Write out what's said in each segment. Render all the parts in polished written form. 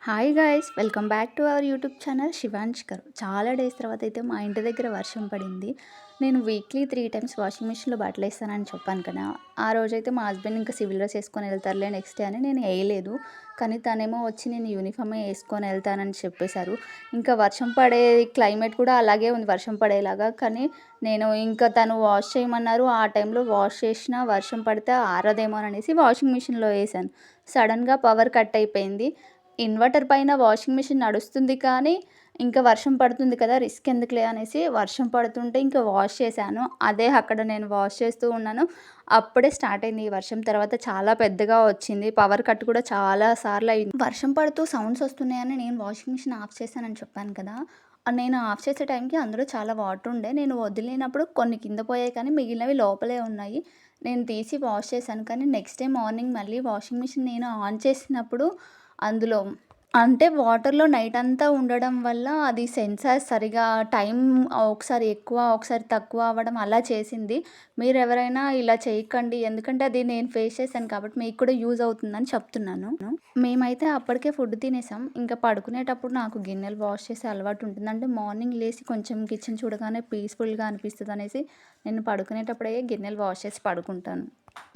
Hi guys, welcome back to our YouTube channel Shivansh గారు. చాలా days తర్వాత అయితే మా ఇంటి దగ్గర వర్షం పడింది. నేను వీక్లీ 3 టైమ్స్ వాషింగ్ మిషన్లో బట్టలు వేస్తానని చెప్పాను కదా. ఆ రోజైతే మా హస్బెండ్ ఇంకా సివిల్ డ్రెస్ వేసుకొని వెళ్తారులే నెక్స్ట్ డే అని నేను వేయలేదు. కానీ తనేమో వచ్చి నేను యూనిఫామే వేసుకొని వెళ్తానని చెప్పేశారు. ఇంకా వర్షం పడే క్లైమేట్ కూడా అలాగే ఉంది, వర్షం పడేలాగా. కానీ నేను ఇంకా తను వాష్ చేయమన్నారు. ఆ టైంలో వాష్ చేసిన వర్షం పడితే ఆరదేమో అనేసి వాషింగ్ మిషన్లో వేసాను. సడన్గా పవర్ కట్ అయిపోయింది. ఇన్వర్టర్ పైన వాషింగ్ మిషన్ నడుస్తుంది, కానీ ఇంకా వర్షం పడుతుంది కదా, రిస్క్ ఎందుకులే అనేసి వర్షం పడుతుంటే ఇంకా వాష్ చేశాను. అదే అక్కడ నేను వాష్ చేస్తూ ఉన్నాను. అప్పుడే స్టార్ట్ అయింది ఈ వర్షం. తర్వాత చాలా పెద్దగా వచ్చింది. పవర్ కట్ కూడా చాలా సార్లు అయింది. వర్షం పడుతూ సౌండ్స్ వస్తున్నాయని నేను వాషింగ్ మిషన్ ఆఫ్ చేశానని చెప్పాను కదా. నేను ఆఫ్ చేసే టైంకి అందులో చాలా వాటర్ ఉండే. నేను వదిలినప్పుడు కొన్ని కింద పోయాయి, కానీ మిగిలినవి లోపలే ఉన్నాయి. నేను తీసి వాష్ చేశాను. కానీ నెక్స్ట్ డే మార్నింగ్ మళ్ళీ వాషింగ్ మిషన్ నేను ఆన్ చేసినప్పుడు అందులో అంటే వాటర్‌లో నైట్ అంతా ఉండడం వల్ల అది సెన్సార్ సరిగా టైం ఒకసారి ఎక్కువ, ఒకసారి తక్కువ అవ్వడం అలా చేసింది. మీరెవరైనా ఇలా చేయకండి. ఎందుకంటే అది నేను ఫేస్ చేశాను కాబట్టి మీకు కూడా యూజ్ అవుతుందని చెప్తున్నాను. మేమైతే అప్పటికే ఫుడ్ తినేసాం. ఇంకా పడుకునేటప్పుడు నాకు గిన్నెలు వాష్ చేసే అలవాటు ఉంటుంది. అంటే మార్నింగ్ లేసి కొంచెం కిచెన్ చూడగానే పీస్‌ఫుల్‌గా అనిపిస్తదనేసి నేను పడుకునేటప్పుడే గిన్నెలు వాష్ చేసి పడుకుంటాను.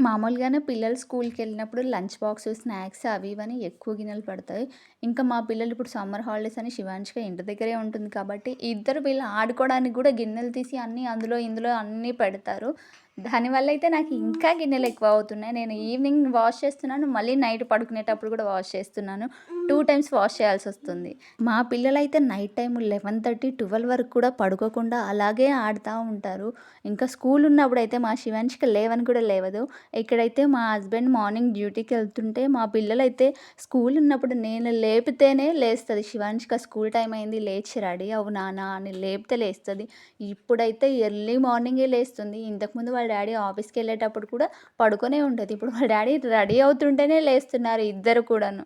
మామూలుగానే పిల్లలు స్కూల్‌కెళ్ళినప్పుడు లంచ్ బాక్స్, స్నాక్స్ అవి ఇవని ఎక్కువ గిన్నెలు పడతాయి. ఇంకా మా పిల్లలు ఇప్పుడు సమ్మర్ హాలిడేస్ అని శివాంష్‌క ఇంటి దగ్గరే ఉంటుంది కాబట్టి, ఇద్దరు వీళ్ళు ఆడుకోవడానికి కూడా గిన్నెలు తీసి అన్నీ అందులో, ఇందులో అన్నీ పెడతారు. దానివల్ల అయితే నాకు ఇంకా గిన్నెలు ఎక్కువ అవుతున్నాయి. నేను ఈవినింగ్ వాష్ చేస్తున్నాను. మళ్ళీ నైట్ పడుకునేటప్పుడు కూడా వాష్ చేస్తున్నాను. 2 టైమ్స్ వాష్ చేయాల్సొస్తుంది. మా పిల్లలైతే నైట్ టైమ్ 11:30, 12 వరకు కూడా పడుకోకుండా అలాగే ఆడుతా ఉంటారు. ఇంకా స్కూల్ ఉన్నప్పుడైతే మా శివాంష్‌క లేవని కూడా లేవదు. ఇక్కడైతే మా హస్బెండ్ మార్నింగ్ డ్యూటీకెళ్తుంటే మా పిల్లలైతే స్కూల్ ఉన్నప్పుడు నేను లేపితేనే లేస్తది. శివాంష్‌క స్కూల్ టైమ్ అయింది, లేచి రెడీ అవ్వు నాన్న అని లేపితే లేస్తది. ఇప్పుడైతే ఎర్లీ మార్నింగే లేస్తుంది. ఇంతకుముందు వాళ్ళ డ్యాడీ ఆఫీస్‌కెళ్ళేటప్పుడు కూడా పడుకొనే ఉంటది. ఇప్పుడు వాళ్ళ డ్యాడీ రెడీ అవుతుంటేనే లేస్తున్నారు ఇద్దరు కూడాను.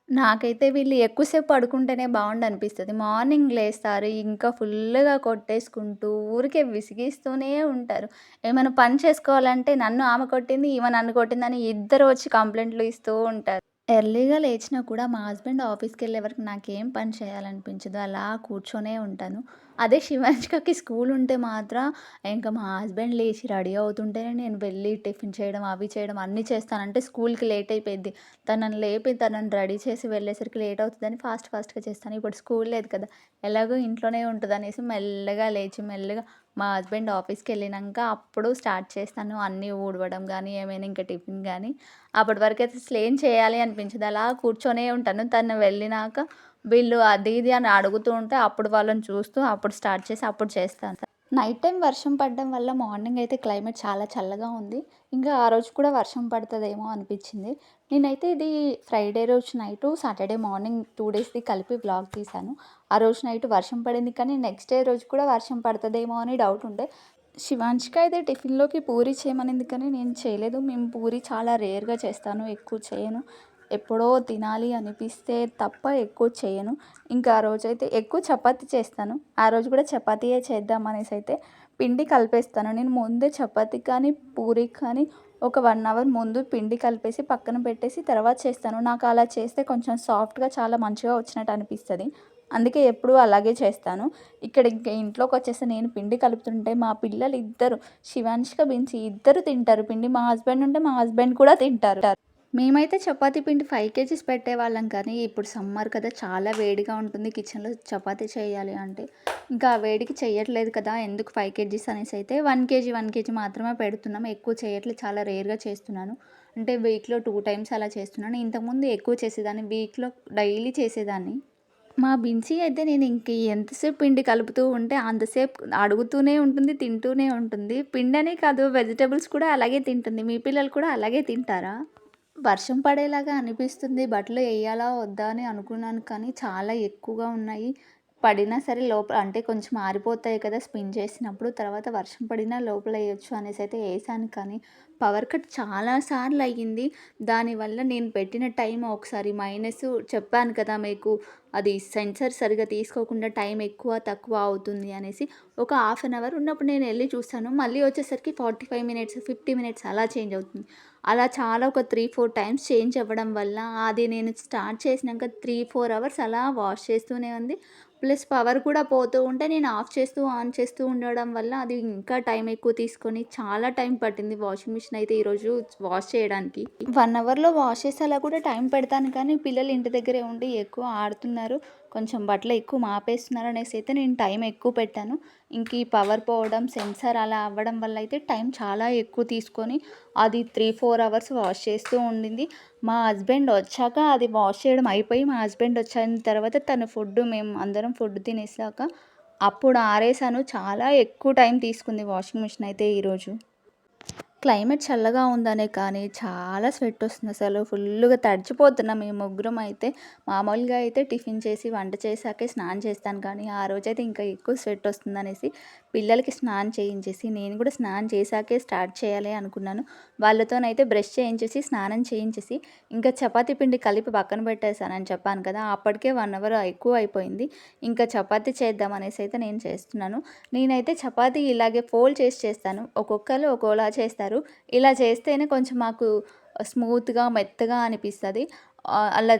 నాకైతే వీళ్ళు ఎక్కువసేపు పడుకుంటేనే బావుండనిపిస్తది. మార్నింగ్ లేస్తారు, ఇంకా ఫుల్లుగా కొట్టేసుకుంటూ, ఊరికే విసిగిస్తూనే ఉంటారు. ఏమైనా పని చేసుకోవాలంటే నన్ను ఆమె కొట్టింది, ఈమె నన్ను కొట్టిందని ఇద్దరు వచ్చి కంప్లెయింట్లు ఇస్తూ ఉంటారు. ఎర్లీగా లేచినా కూడా మా హస్బెండ్ ఆఫీస్‌కెళ్ళే వరకు నాకేం పని చేయాలనిపించదు. అలా కూర్చొనే ఉంటాను. అదే శివాంష్‌కకి స్కూల్ ఉంటే మాత్రం ఇంక మా హస్బెండ్ లేచి రెడీ అవుతుంటేనే నేను వెళ్ళి టిఫిన్ చేయడం, అవి చేయడం అన్నీ చేస్తాను. అంటే స్కూల్‌కి లేట్ అయిపోయిద్ది. తనని లేపి తనని రెడీ చేసి వెళ్ళేసరికి లేట్ అవుతదని ఫాస్ట్‌గా చేస్తాను. ఇప్పుడు స్కూల్ లేదు కదా, ఎలాగో ఇంట్లోనే ఉంటదనేసి మెల్లగా లేచి మెల్లగా మా హస్బెండ్ ఆఫీస్‌కెళ్ళినంక అప్పుడు స్టార్ట్ చేస్తాను. అన్నీ ఊడవడం గానీ, ఏమైనా ఇంకా టిఫిన్ గానీ. అప్పటి వరకైతే అసలేం చేయాలి అనిపించదు. అలా కూర్చొనే ఉంటాను. తను వెళ్ళినాక వీళ్ళు అది ఇది అని అడుగుతూ ఉంటే అప్పుడు వాళ్ళని చూస్తూ అప్పుడు స్టార్ట్ చేసి అప్పుడు చేస్తాను. నైట్ టైం వర్షం పడడం వల్ల మార్నింగ్ అయితే క్లైమేట్ చాలా చల్లగా ఉంది. ఇంకా ఆ రోజు కూడా వర్షం పడతదేమో అనిపించింది. నేనైతే ఇది ఫ్రైడే రోజు నైటు, సాటర్డే మార్నింగ్ 2 డేస్‌ది కలిపి వ్లాగ్ తీశాను. ఆ రోజు నైట్ వర్షం పడింది, కానీ నెక్స్ట్ డే రోజు కూడా వర్షం పడతదేమో అని డౌట్ ఉండే. శివాంష్‌క అయితే టిఫిన్‌లోకి పూరి చేయమనింది, కానీ నేను చేయలేదు. మేము పూరి చాలా రేర్‌గా చేస్తాను, ఎక్కువ చేయను. ఎప్పుడో తినాలి అనిపిస్తే తప్ప ఎక్కువ చేయను. ఇంకా ఆ రోజైతే ఎక్కువ చపాతీ చేస్తాను. ఆ రోజు కూడా చపాతీయే చేద్దాం అనేసి అయితే పిండి కలిపేస్తాను. నేను ముందే చపాతీ కానీ, పూరి కానీ ఒక 1 అవర్ ముందు పిండి కలిపేసి పక్కన పెట్టేసి తర్వాత చేస్తాను. నాకు అలా చేస్తే కొంచెం సాఫ్ట్‌గా చాలా మంచిగా వచ్చినట్టు అనిపిస్తది. అందుకే ఎప్పుడూ అలాగే చేస్తాను. ఇక్కడ ఇంక ఇంట్లోకొచ్చేసి నేను పిండి కలుపుతుంటే మా పిల్లలిద్దరు శివాంష్‌క, బిన్సీ ఇద్దరు తింటారు పిండి. మా హస్బెండ్ ఉంటే మా హస్బెండ్ కూడా తింటారు. మేమైతే చపాతీ పిండి 5 కేజీస్ పెట్టేవాళ్ళం, కానీ ఇప్పుడు సమ్మర్ కదా, చాలా వేడిగా ఉంటుంది కిచెన్‌లో చపాతీ చేయాలి అంటే. ఇంకా ఆ వేడికి చెయ్యట్లేదు కదా, ఎందుకు 5 కేజీస్ అనేసి అయితే 1 కేజీ, 1 కేజీ మాత్రమే పెడుతున్నాం. ఎక్కువ చేయట్లేదు, చాలా రేర్‌గా చేస్తున్నాను. అంటే వీక్‌లో 2 టైమ్స్ అలా చేస్తున్నాను. ఇంతకుముందు ఎక్కువ చేసేదాన్ని, వీక్‌లో డైలీ చేసేదాన్ని. మా బిన్సీ అయితే నేను ఇంక ఎంతసేపు పిండి కలుపుతూ ఉంటే అంతసేపు అడుగుతూనే ఉంటుంది, తింటూనే ఉంటుంది. పిండనే కాదు, వెజిటబుల్స్ కూడా అలాగే తింటుంది. మీ పిల్లలు కూడా అలాగే తింటారా? వర్షం పడేలాగా అనిపిస్తుంది. బట్టలు ఎయ్యాలా? వద్దా? అని అనుకున్నాను, కానీ చాలా ఎక్కువగా ఉన్నాయి. పడినా సరే లోపల అంటే కొంచెం ఆరిపోతాయి కదా స్పిన్ చేసినప్పుడు. తర్వాత వర్షం పడినా లోపల ఎయొచ్చు అనేసైతే ఏశాను, కానీ పవర్ కట్ చాలా సార్లు అయ్యింది. దానివల్ల నేను పెట్టిన టైం ఒకసారి మైనస్ చెప్పాను కదా మీకు, అది సెన్సార్ సరిగ్గా తీసుకోకుండా టైం ఎక్కువ, తక్కువ అవుతుంది అనేసి. ఒక హాఫ్ అన్ అవర్ ఉన్నప్పుడు నేను ఎళ్లి చూసాను. మళ్ళీ వచ్చేసరికి 45 మినిట్స్, 50 మినిట్స్ అలా చేంజ్ అవుతుంది. అలా చాలా ఒక 3, 4 టైమ్స్ చేంజ్ అవ్వడం వల్ల అది నేను స్టార్ట్ చేసినాక 3, 4 అవర్స్ అలా వాష్ చేస్తూనే ఉంది. ప్లస్ పవర్ కూడా పోతూ ఉంటే నేను ఆఫ్ చేస్తూ, ఆన్ చేస్తూ ఉండడం వల్ల అది ఇంకా టైం ఎక్కువ తీసుకొని చాలా టైం పట్టింది వాషింగ్ మిషన్ అయితే ఈరోజు వాష్ చేయడానికి. 1 అవర్‌లో వాష్ చేసేలా కూడా టైం పెడతాను కానీ పిల్లలు ఇంటి దగ్గరే ఉండి ఎక్కువ ఆడుతున్నారు. కొంచెం బట్టలు ఎక్కువ మాపేస్తున్నారు అనేసి అయితే నేను టైం ఎక్కువ పెట్టాను. ఇంక ఈ పవర్ పోవడం, సెన్సార్ అలా అవ్వడం వల్ల అయితే టైం చాలా ఎక్కువ తీసుకొని అది 3, 4 అవర్స్ వాష్ చేస్తూ ఉండింది. మా హస్బెండ్ వచ్చాక అది వాష్ చేయడం అయిపోయి మా హస్బెండ్ వచ్చిన తర్వాత తను మేము అందరం ఫుడ్ తినేసాక అప్పుడు ఆరేసాను. చాలా ఎక్కువ టైం తీసుకుంది వాషింగ్ మిషన్ అయితే ఈరోజు. క్లైమేట్ చల్లగా ఉందనే కానీ చాలా స్వెట్ వస్తుంది అసలు. ఫుల్లుగా తడిచిపోతున్నాం మేము ముగ్గురం అయితే. మామూలుగా అయితే టిఫిన్ చేసి వంట చేశాకే స్నానం చేస్తాను కానీ ఆ రోజైతే ఇంకా ఎక్కువ స్వెట్ వస్తుందనేసి పిల్లలకి స్నానం చేయించేసి నేను కూడా స్నానం చేశాకే స్టార్ట్ చేయాలి అనుకున్నాను. వాళ్ళతోనైతే బ్రష్ చేయించేసి స్నానం చేయించేసి ఇంకా చపాతీ పిండి కలిపి పక్కన పెట్టేశానని చెప్పాను కదా. అప్పటికే 1 అవర్ ఎక్కువ అయిపోయింది. ఇంకా చపాతీ చేద్దాం అనేసి అయితే నేను చేస్తున్నాను. నేనైతే చపాతీ ఇలాగే ఫోల్డ్ చేసి చేస్తాను. ఒక్కొక్కరు ఒక్కోలా చేస్తారు. ఇలా చేస్తేనే కొంచెం మాకు స్మూత్‌గా, మెత్తగా అనిపిస్తది. అలా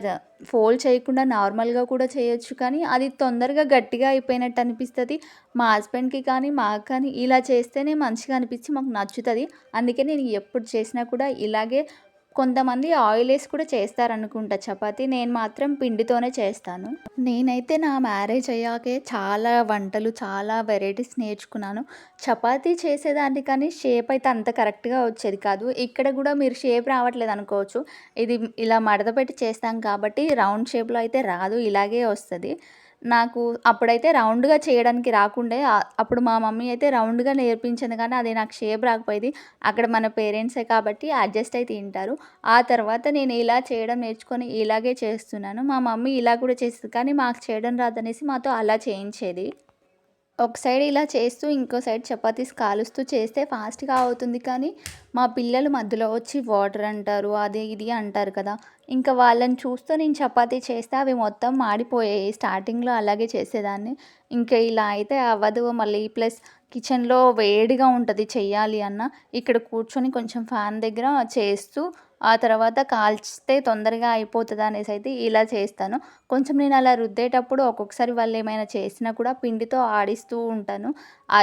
ఫోల్డ్ చేయకుండా నార్మల్‌గా కూడా చేయొచ్చు కానీ అది తొందరగా గట్టిగా అయిపోయినట్టు అనిపిస్తది. మా హస్బెండ్‌కి కానీ, మాకు కానీ ఇలా చేస్తేనే మంచిగా అనిపించి మాకు నచ్చుతది. అందుకే నేను ఎప్పుడు చేసినా కూడా ఇలాగే కొంతమంది ఆయిలేసి కూడా చేస్తారనుకుంటా చపాతీ. నేను మాత్రం పిండితోనే చేస్తాను. నేనైతే నా మ్యారేజ్ అయ్యాకే చాలా వంటలు, చాలా వెరైటీస్ నేర్చుకున్నాను. చపాతీ చేసేదాన్ని కానీ షేప్ అయితే అంత కరెక్ట్‌గా వచ్చేది కాదు. ఇక్కడ కూడా మీరు షేప్ రావట్లేదు అనుకోవచ్చు. ఇది ఇలా మడత పెట్టి చేస్తాం కాబట్టి రౌండ్ షేప్‌లో అయితే రాదు. ఇలాగే వస్తది. నాకు అప్పుడైతే రౌండ్‌గా చేయడానికి రాకుండే. అప్పుడు మా మమ్మీ అయితే రౌండ్‌గా నేర్పించింది కానీ అది నాకు షేప్ రాకపోయేది. అక్కడ మన పేరెంట్సే కాబట్టి అడ్జస్ట్ అయి తింటారు. ఆ తర్వాత నేను ఇలా చేయడం నేర్చుకొని ఇలాగే చేస్తున్నాను. మా మమ్మీ ఇలా కూడా చేస్తది కానీ మాకు చేయడం రాదనేసి మాతో అలా చేయించేది. ఒక సైడ్ ఇలా చేస్తూ ఇంకో సైడ్ చపాతీస్ కాలుస్తూ చేస్తే ఫాస్ట్‌గా అవుతుంది కానీ, మా పిల్లలు మధ్యలో వచ్చి వాటర్ అంటారు. అది ఇది అంటారు కదా! ఇంకా వాళ్ళని చూస్తూ నేను చపాతీ చేస్తే అవి మొత్తం మాడిపోయాయి. స్టార్టింగ్‌లో అలాగే చేసేదాన్ని. ఇంకా ఇలా అయితే అవ్వదు. మళ్ళీ ప్లస్ కిచెన్‌లో వేడిగా ఉంటది చెయ్యాలి అన్నా. ఇక్కడ కూర్చొని కొంచెం ఫ్యాన్ దగ్గర చేస్తూ ఆ తర్వాత కాల్చితే తొందరగా అయిపోతదనేసి అయితే ఇలా చేస్తాను. కొంచెం నేను అలా రుద్దేటప్పుడు ఒక్కొక్కసారి వాళ్ళేమైనా చేసినా కూడా పిండితో ఆడిస్తూ ఉంటాను.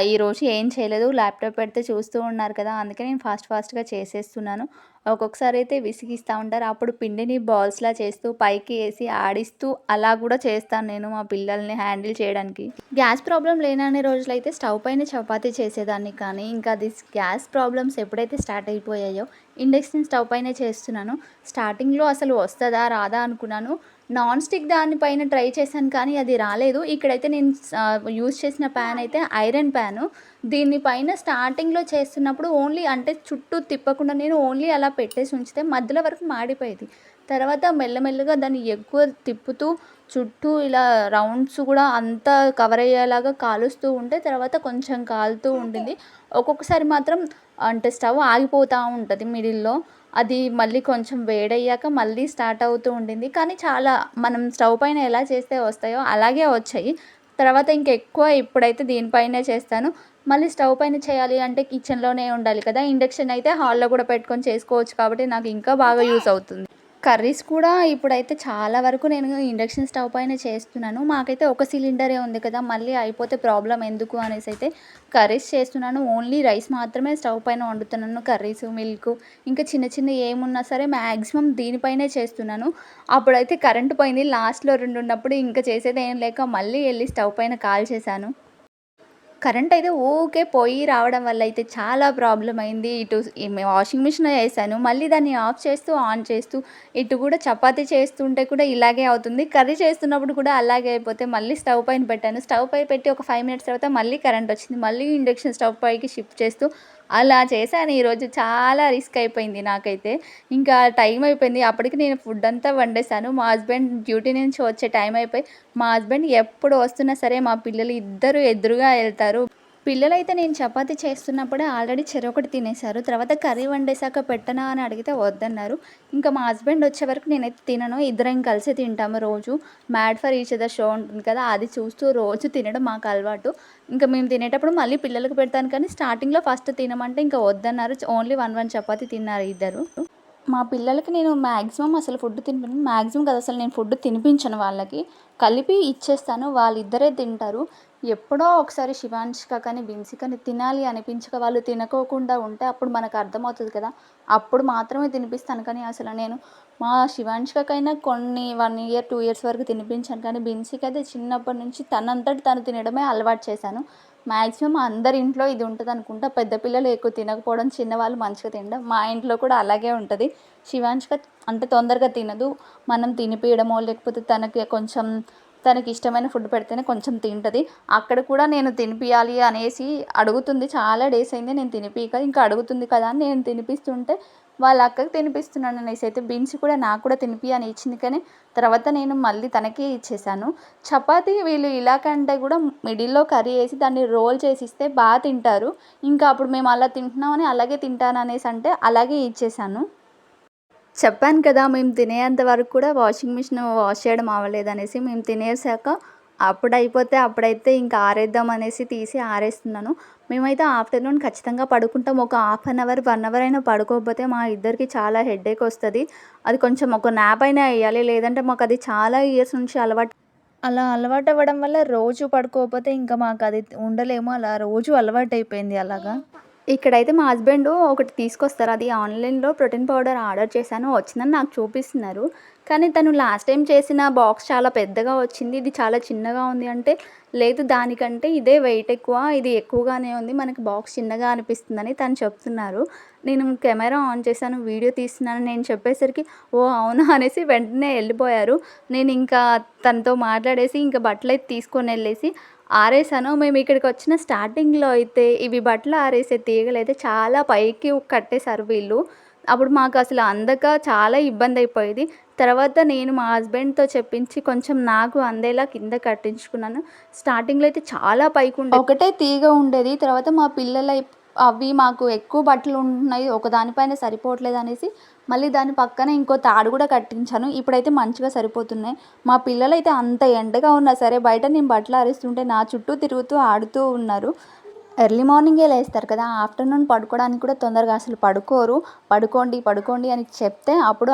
ఈరోజు ఏం చేయలేదు. ల్యాప్‌టాప్ పెడితే చూస్తూ ఉన్నారు కదా! అందుకే నేను ఫాస్ట్‌గా చేసేస్తున్నాను. ఒక్కొక్కసారి అయితే విసిగిస్తా ఉంటారు. అప్పుడు పిండిని బాల్స్‌లా చేస్తూ పైకి ఏసి ఆడిస్తూ అలా కూడా చేస్తాను నేను మా పిల్లల్ని హ్యాండిల్ చేయడానికి. గ్యాస్ ప్రాబ్లమ్ లేనన్ని రోజులైతే స్టవ్ పైన చపాతీ చేసేదాన్ని కానీ, ఇంకా అది గ్యాస్ ప్రాబ్లమ్స్ ఎప్పుడైతే స్టార్ట్ అయిపోయాయో ఇండక్షన్ స్టవ్ పైనే చేస్తున్నాను. స్టార్టింగ్‌లో అసలు వస్తదా? రాదా? అనుకున్నాను. నాన్ స్టిక్ దానిపైన ట్రై చేశాను కానీ అది రాలేదు. ఇక్కడైతే నేను యూజ్ చేసిన ప్యాన్ అయితే ఐరన్ ప్యాను. దీని పైన స్టార్టింగ్‌లో చేస్తున్నప్పుడు ఓన్లీ అంటే చుట్టూ తిప్పకుండా నేను ఓన్లీ అలా పెట్టేసి ఉంచితే మధ్యలో వరకు మాడిపోయేది. తర్వాత మెల్లమెల్లగా దాన్ని ఎక్కువ తిప్పుతూ చుట్టూ ఇలా రౌండ్స్ కూడా అంతా కవర్ అయ్యేలాగా కాలుస్తూ ఉంటే తర్వాత కొంచెం కాలుతూ ఉండింది. ఒక్కొక్కసారి మాత్రం అంటే స్టవ్ ఆగిపోతూ ఉంటది మిడిల్‌లో. అది మళ్ళీ కొంచెం వేడయ్యాక మళ్ళీ స్టార్ట్ అవుతూ ఉండింది. కానీ చాలా మనం స్టవ్ పైన ఎలా చేస్తే వస్తాయో అలాగే వచ్చాయి. తర్వాత ఇంకెక్కువ ఇప్పుడైతే దీనిపైనే చేస్తాను. మళ్ళీ స్టవ్ పైన చేయాలి అంటే కిచెన్‌లోనే ఉండాలి కదా! ఇండక్షన్ అయితే హాల్‌లో కూడా పెట్టుకొని చేసుకోవచ్చు కాబట్టి నాకు ఇంకా బాగా యూజ్ అవుతుంది. కర్రీస్ కూడా ఇప్పుడైతే చాలా వరకు నేను ఇండక్షన్ స్టవ్ పైన చేస్తున్నాను. మాకైతే ఒక సిలిండరే ఉంది కదా! మళ్ళీ అయిపోతే ప్రాబ్లమ్ ఎందుకు అనేసి అయితే కర్రీస్ చేస్తున్నాను. ఓన్లీ రైస్ మాత్రమే స్టవ్ పైన వండుతున్నాను. కర్రీసు, మిల్కు ఇంకా చిన్న చిన్నవి ఏమున్నా సరే మ్యాక్సిమం దీనిపైనే చేస్తున్నాను. అప్పుడైతే కరెంట్ పోయింది. లాస్ట్‌లో 2 ఉన్నప్పుడు ఇంకా చేసేదేం లేక మళ్ళీ ఎళ్లి స్టవ్ పైన కాల్చేశాను. కరెంట్ అయితే ఊకే పోయి రావడం వల్ల అయితే చాలా ప్రాబ్లమ్ అయింది. ఇటు వాషింగ్ మిషన్‌లో ఏసాను. మళ్ళీ దాన్ని ఆఫ్ చేస్తూ, ఆన్ చేస్తూ ఇటు కూడా చపాతీ చేస్తుంటే కూడా ఇలాగే అవుతుంది. కర్రీ చేస్తున్నప్పుడు కూడా అలాగే అయిపోతే మళ్ళీ స్టవ్ పైన పెట్టాను. స్టవ్ పై పెట్టి ఒక 5 మినిట్స్ తర్వాత మళ్ళీ కరెంట్ వచ్చింది. మళ్ళీ ఇండక్షన్ స్టవ్ పైకి షిఫ్ట్ చేస్తూ అలా చేశాను ఈరోజు. చాలా రిస్క్ అయిపోయింది నాకైతే. ఇంకా టైం అయిపోయింది. అప్పటికి నేను ఫుడ్ అంతా వండేసాను. మా హస్బెండ్ డ్యూటీ నుంచి వచ్చే టైం అయిపోయి మా హస్బెండ్ ఎప్పుడు వస్తున్నా సరే మా పిల్లలు ఇద్దరు ఎదురుగా ఎళ్తారు. పిల్లలైతే నేను చపాతీ చేస్తున్నప్పుడే ఆల్రెడీ చెరొకటి తినేసారు. తర్వాత కర్రీ వండేసాక పెట్టనా అని అడిగితే వద్దన్నారు. ఇంకా మా హస్బెండ్ వచ్చే వరకు నేనైతే తినను. ఇద్దరం కలిసే తింటాము రోజు. 'Mad for each other' show ఉంటుంది కదా! అది చూస్తూ రోజు తినడం మాకు అలవాటు. ఇంకా మేము తినేటప్పుడు మళ్ళీ పిల్లలకి పెడతాను కానీ స్టార్టింగ్‌లో ఫస్ట్ తినమంటే ఇంకా వద్దన్నారు. ఓన్లీ 1 చపాతీ తిన్నారు ఇద్దరు. మా పిల్లలకి నేను మాక్సిమం అసలు ఫుడ్ మాక్సిమం కాదు అసలు నేను ఫుడ్ తినిపించను వాళ్ళకి. కలిపి ఇచ్చేస్తాను. వాళ్ళిద్దరే తింటారు. ఎప్పుడో ఒకసారి శివాంష్‌క కానీ, బిన్సీ తినాలి అనిపించక వాళ్ళు తినకోకుండా ఉంటే అప్పుడు మనకు అర్థమవుతది కదా! అప్పుడు మాత్రమే తినిపిస్తాను. కానీ అసలు నేను మా శివాంష్‌కకైనా కొన్ని 1 ఇయర్, 2 ఇయర్స్ వరకు తినిపించాను. కానీ బిన్సీకైతే చిన్నప్పటి నుంచి తనంతట తను తినడమే అలవాటు చేశాను. మాక్సిమం అందరి ఇంట్లో ఇది ఉంటదనుకుంటా. పెద్ద పిల్లలు ఎక్కువ తినకపోవడం, చిన్నవాళ్ళు మంచిగా తినడం. మా ఇంట్లో కూడా అలాగే ఉంటది. శివాంష్‌క అంటే తొందరగా తినదు. మనం తినిపియడమో, లేకపోతే తనకిష్టమైన ఫుడ్ పెడితేనే కొంచెం తింటది. అక్కడ కూడా నేను తినిపియాలి అనేసి అడుగుతుంది. చాలా డేస్ అయింది నేను తినిపియక. ఇంకా అడుగుతుంది కదా అని నేను తినిపిస్తుంటే, వాళ్ళ అక్కకి తినిపిస్తున్నాననేసి అయితే బిన్సీ కూడా నాకు కూడా తినిపి అని ఇచ్చింది. కానీ తర్వాత నేను మళ్ళీ తనకే ఇచ్చేసాను. చపాతీ వీళ్ళు ఇలా కంటే కూడా మిడిల్‌లో కర్రీ ఏసి దాన్ని రోల్ చేసిస్తే తింటారు. ఇంకా అప్పుడు మేము అలా తింటున్నామని అలాగే తింటాననేసి అంటే అలాగే ఇచ్చేసాను. చెప్పాను కదా! మేము తినేంత వరకు కూడా వాషింగ్ మిషన్ వాష్ చేయడం అవ్వలేదనేసి. మేము తినేసాక అప్పుడైతే ఇంకా ఆరేద్దాం అనేసి తీసి ఆరేస్తున్నాను. మేమైతే ఆఫ్టర్‌నూన్ ఖచ్చితంగా పడుకుంటాం. ఒక హాఫ్ అన్ అవర్, 1 అవర్ అయినా పడుకోకపోతే మా ఇద్దరికి చాలా హెడేక్ వస్తది. అది కొంచెం ఒక న్యాప్ అయినా ఎయ్యాలి. లేదంటే మాకది చాలా ఇయర్స్ నుంచి అలవాటు. అలా అలవాటవ్వడం వల్ల రోజు పడుకోకపోతే ఇంకా మాకది ఉండలేము. అలా రోజు అలవాటయిపోయింది అలాగా. ఇక్కడైతే మా హస్బెండు ఒకటి తీసుకొస్తారు. అది ఆన్‌లైన్‌లో ప్రోటీన్ పౌడర్ ఆర్డర్ చేశాను. వచ్చిందని నాకు చూపిస్తున్నారు. కానీ తను లాస్ట్ టైమ్ చేసిన బాక్స్ చాలా పెద్దగా వచ్చింది. ఇది చాలా చిన్నగా ఉంది అంటే, లేదు దానికంటే ఇదే వెయిట్ ఎక్కువ. ఇది ఎక్కువగానే ఉంది. మనకి బాక్స్ చిన్నగా అనిపిస్తుందని తను చెప్తున్నారు. నేను కెమెరా ఆన్ చేశాను. వీడియో తీస్తున్నాను నేను చెప్పేసరికి, ఓహ్! అవునా అనేసి వెంటనే ఎళ్ళిపోయారు. నేనింకా తనతో మాట్లాడేసి ఇంక బట్టలైతే తీసుకొనెళ్ళేసి ఆరేసాను. మేమిక్కడికొచ్చిన స్టార్టింగ్‌లో అయితే ఇవి బట్టలు ఆరేసే తీగలైతే చాలా పైకి కట్టేశారు వీళ్ళు. అప్పుడు మాకసలు అందక చాలా ఇబ్బందయిపోయేది. తర్వాత నేను మా హస్బెండ్‌తో చెప్పించి కొంచెం నాకు అందేలా కింద కట్టించుకున్నాను. స్టార్టింగ్‌లో అయితే చాలా ఒకటే తీగ ఉండేది. తర్వాత మా అవి మాకు ఎక్కువ బట్టలుంటున్నాయి. ఒకదానిపైన సరిపోవట్లేదనేసి మళ్ళీ దాని పక్కన ఇంకో తాడు కూడా కట్టించాను. ఇప్పుడైతే మంచిగా సరిపోతున్నాయి. మా పిల్లలైతే అంత ఎండగా ఉన్నా సరే బయట నేను బట్టలు ఆరేస్తుంటే నా చుట్టూ తిరుగుతూ ఆడుతూ ఉన్నారు. ఎర్లీ మార్నింగే లేస్తారు కదా! ఆఫ్టర్‌నూన్ పడుకోవడానికి కూడా తొందరగా అసలు పడుకోరు. పడుకోండి అని చెప్తే అప్పుడు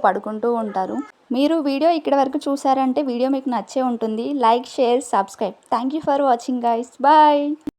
పడుకుంటూ ఉంటారు. మీరు వీడియో ఇక్కడి వరకు చూసారంటే వీడియో మీకు నచ్చే ఉంటుంది. Like, share, subscribe. Thank you for watching guys. Bye.